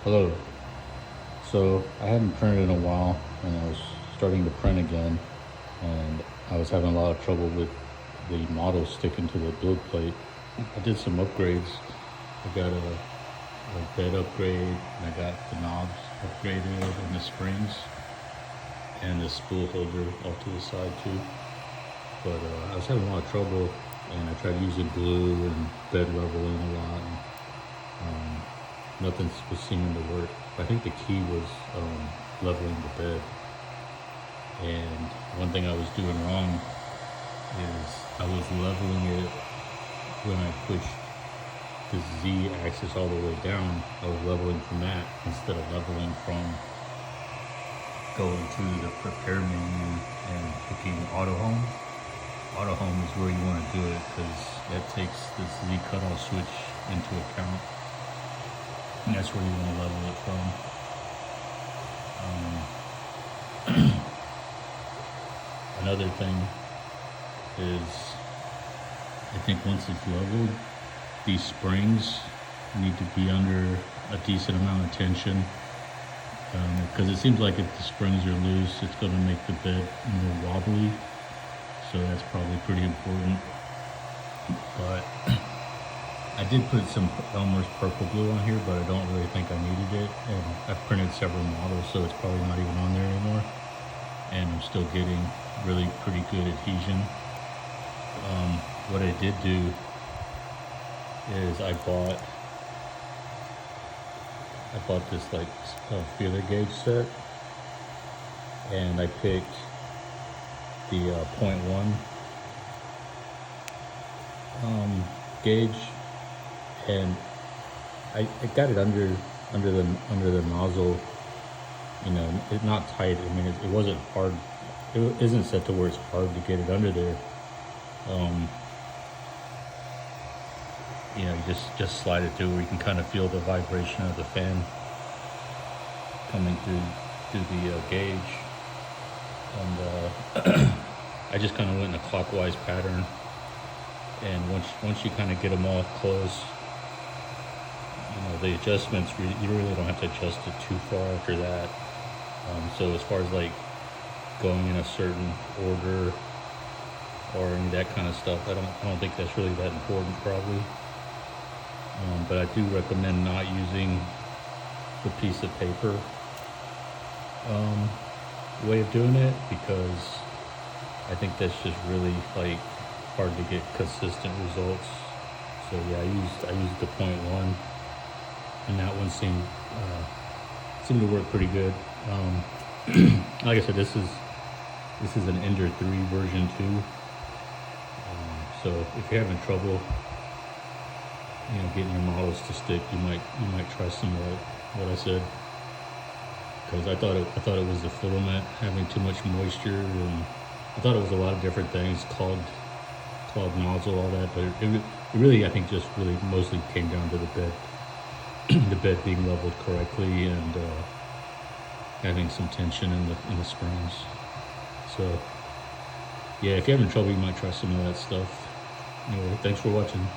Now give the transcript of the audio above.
Hello. So I hadn't printed in a while and I was starting to print again, and I was having a lot of trouble with the model sticking to the build plate. I did some upgrades. I got a bed upgrade, and I got the knobs upgraded and the springs and the spool holder off to the side too. But I was having a lot of trouble, and I tried using glue and bed leveling a lot. Nothing was seeming to work. I think the key was leveling the bed. And one thing I was doing wrong is I was leveling it when I pushed the Z axis all the way down. I was leveling from that instead of leveling from going to the prepare menu and picking auto home. Auto home is where you want to do it because that takes this Z cutoff switch into account. And that's where you want to level it from. Another thing is, I think once it's leveled, these springs need to be under a decent amount of tension, because it seems like if the springs are loose, it's going to make the bed more wobbly. So that's probably pretty important. But I did put some Elmer's purple glue on here, but I don't really think I needed it. And I've printed several models, so it's probably not even on there anymore. And I'm still getting really pretty good adhesion. What I did do is I bought this like feeler gauge set, and I picked the 0.1 gauge, and I got it under the nozzle. You know, it's not tight. I mean, it wasn't hard. It isn't set to where it's hard to get it under there. You know, you just slide it through where you can kind of feel the vibration of the fan coming through the gauge. And I just kind of went in a clockwise pattern. And once you kind of get them all close, you know, the adjustments, you really don't have to adjust it too far after that. So as far as like going in a certain order or any of that kind of stuff, I don't think that's really that important probably. But I do recommend not using the piece of paper way of doing it, because I think that's just really like hard to get consistent results. So yeah, I used the 0.1, and that one seemed to work pretty good. Like I said, this is an Ender 3 version 2. So if you're having trouble, you know, getting your models to stick, you might try some of what I said, because I thought it was the filament having too much moisture, and I thought it was a lot of different things, clogged nozzle, all that. But it really, I think, just really mostly came down to the bed, the bed being leveled correctly, and having some tension in the springs. So yeah, if you're having trouble, you might try some of that stuff. Anyway, thanks for watching.